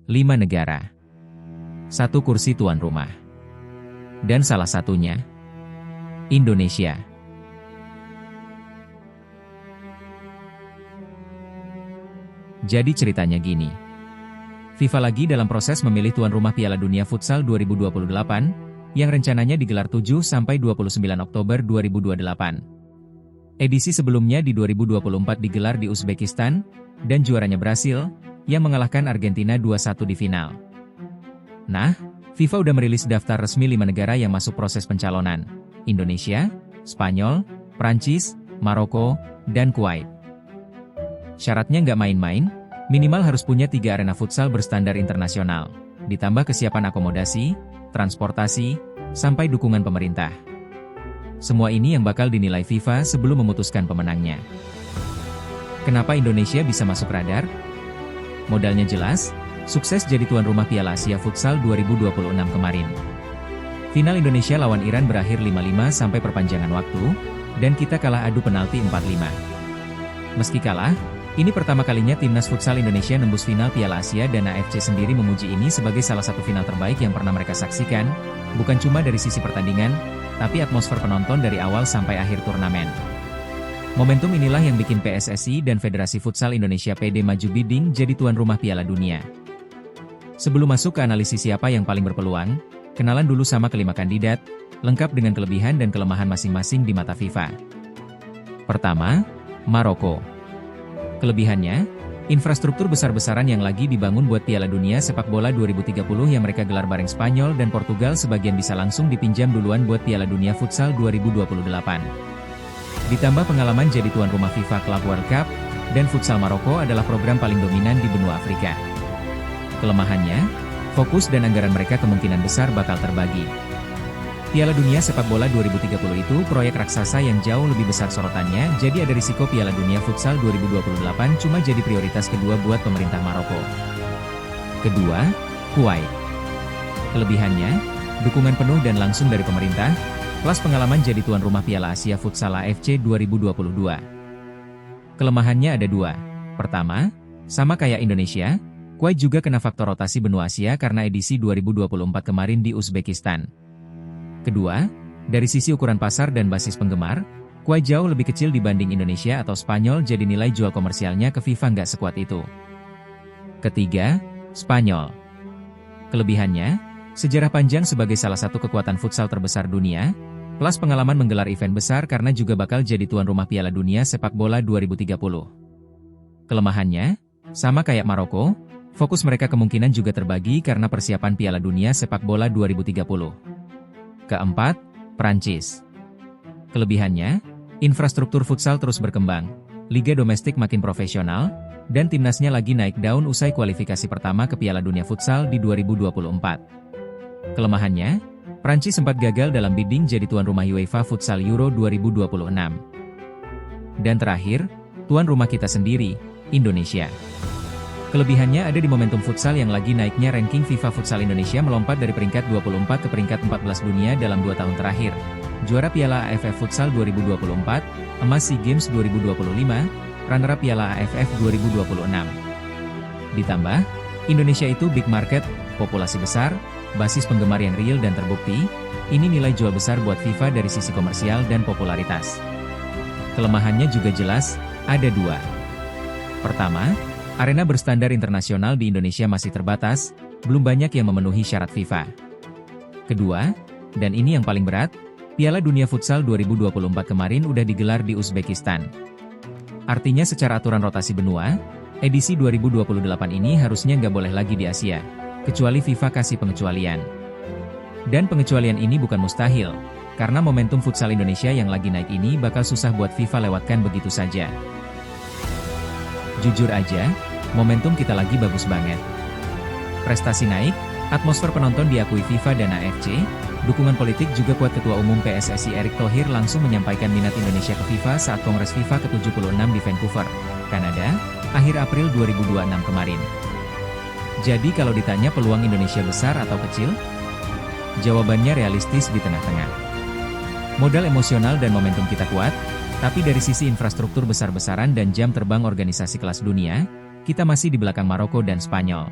5 negara. 1 kursi tuan rumah. Dan salah satunya, Indonesia. Jadi ceritanya gini. FIFA lagi dalam proses memilih tuan rumah Piala Dunia Futsal 2028, yang rencananya digelar 7-29 Oktober 2028. Edisi sebelumnya di 2024 digelar di Uzbekistan, dan juaranya Brasil, yang mengalahkan Argentina 2-1 di final. Nah, FIFA udah merilis daftar resmi 5 negara yang masuk proses pencalonan. Indonesia, Spanyol, Prancis, Maroko, dan Kuwait. Syaratnya nggak main-main, minimal harus punya 3 arena futsal berstandar internasional, ditambah kesiapan akomodasi, transportasi, sampai dukungan pemerintah. Semua ini yang bakal dinilai FIFA sebelum memutuskan pemenangnya. Kenapa Indonesia bisa masuk radar? Modalnya jelas, sukses jadi tuan rumah Piala Asia Futsal 2026 kemarin. Final Indonesia lawan Iran berakhir 5-5 sampai perpanjangan waktu, dan kita kalah adu penalti 4-5. Meski kalah, ini pertama kalinya timnas futsal Indonesia nembus final Piala Asia dan AFC sendiri memuji ini sebagai salah satu final terbaik yang pernah mereka saksikan, bukan cuma dari sisi pertandingan, tapi atmosfer penonton dari awal sampai akhir turnamen. Momentum inilah yang bikin PSSI dan Federasi Futsal Indonesia PD maju bidding jadi tuan rumah Piala Dunia. Sebelum masuk ke analisis siapa yang paling berpeluang, kenalan dulu sama kelima kandidat, lengkap dengan kelebihan dan kelemahan masing-masing di mata FIFA. Pertama, Maroko. Kelebihannya, infrastruktur besar-besaran yang lagi dibangun buat Piala Dunia Sepak Bola 2030 yang mereka gelar bareng Spanyol dan Portugal sebagian bisa langsung dipinjam duluan buat Piala Dunia Futsal 2028. Ditambah pengalaman jadi tuan rumah FIFA Club World Cup, dan futsal Maroko adalah program paling dominan di benua Afrika. Kelemahannya, fokus dan anggaran mereka kemungkinan besar bakal terbagi. Piala Dunia Sepak Bola 2030 itu proyek raksasa yang jauh lebih besar sorotannya, jadi ada risiko Piala Dunia Futsal 2028 cuma jadi prioritas kedua buat pemerintah Maroko. Kedua, Kuwait. Kelebihannya, dukungan penuh dan langsung dari pemerintah, plus pengalaman jadi tuan rumah Piala Asia Futsal AFC 2022. Kelemahannya ada 2. Pertama, sama kayak Indonesia, Kuwait juga kena faktor rotasi benua Asia karena edisi 2024 kemarin di Uzbekistan. Kedua, dari sisi ukuran pasar dan basis penggemar, Kuwait jauh lebih kecil dibanding Indonesia atau Spanyol jadi nilai jual komersialnya ke FIFA nggak sekuat itu. Ketiga, Spanyol. Kelebihannya, sejarah panjang sebagai salah satu kekuatan futsal terbesar dunia, plus pengalaman menggelar event besar karena juga bakal jadi tuan rumah Piala Dunia Sepak Bola 2030. Kelemahannya, sama kayak Maroko, fokus mereka kemungkinan juga terbagi karena persiapan Piala Dunia Sepak Bola 2030. Keempat, Prancis. Kelebihannya, infrastruktur futsal terus berkembang, liga domestik makin profesional, dan timnasnya lagi naik daun usai kualifikasi pertama ke Piala Dunia Futsal di 2024. Kelemahannya, Prancis sempat gagal dalam bidding jadi tuan rumah UEFA Futsal Euro 2026. Dan terakhir, tuan rumah kita sendiri, Indonesia. Kelebihannya ada di momentum futsal yang lagi naiknya ranking FIFA Futsal Indonesia melompat dari peringkat 24 ke peringkat 14 dunia dalam 2 tahun terakhir. Juara Piala AFF Futsal 2024, emas SEA Games 2025, runner-up Piala AFF 2026. Ditambah, Indonesia itu big market, populasi besar, basis penggemar yang real dan terbukti, ini nilai jual besar buat FIFA dari sisi komersial dan popularitas. Kelemahannya juga jelas, ada 2. Pertama, arena berstandar internasional di Indonesia masih terbatas, belum banyak yang memenuhi syarat FIFA. Kedua, dan ini yang paling berat, Piala Dunia Futsal 2024 kemarin udah digelar di Uzbekistan. Artinya secara aturan rotasi benua, edisi 2028 ini harusnya nggak boleh lagi di Asia, kecuali FIFA kasih pengecualian. Dan pengecualian ini bukan mustahil, karena momentum futsal Indonesia yang lagi naik ini bakal susah buat FIFA lewatkan begitu saja. Jujur aja, momentum kita lagi bagus banget. Prestasi naik, atmosfer penonton diakui FIFA dan AFC, dukungan politik juga kuat. Ketua Umum PSSI Erick Thohir langsung menyampaikan minat Indonesia ke FIFA saat Kongres FIFA ke-76 di Vancouver, Kanada, akhir April 2026 kemarin. Jadi kalau ditanya peluang Indonesia besar atau kecil? Jawabannya realistis di tengah-tengah. Modal emosional dan momentum kita kuat, tapi dari sisi infrastruktur besar-besaran dan jam terbang organisasi kelas dunia, kita masih di belakang Maroko dan Spanyol.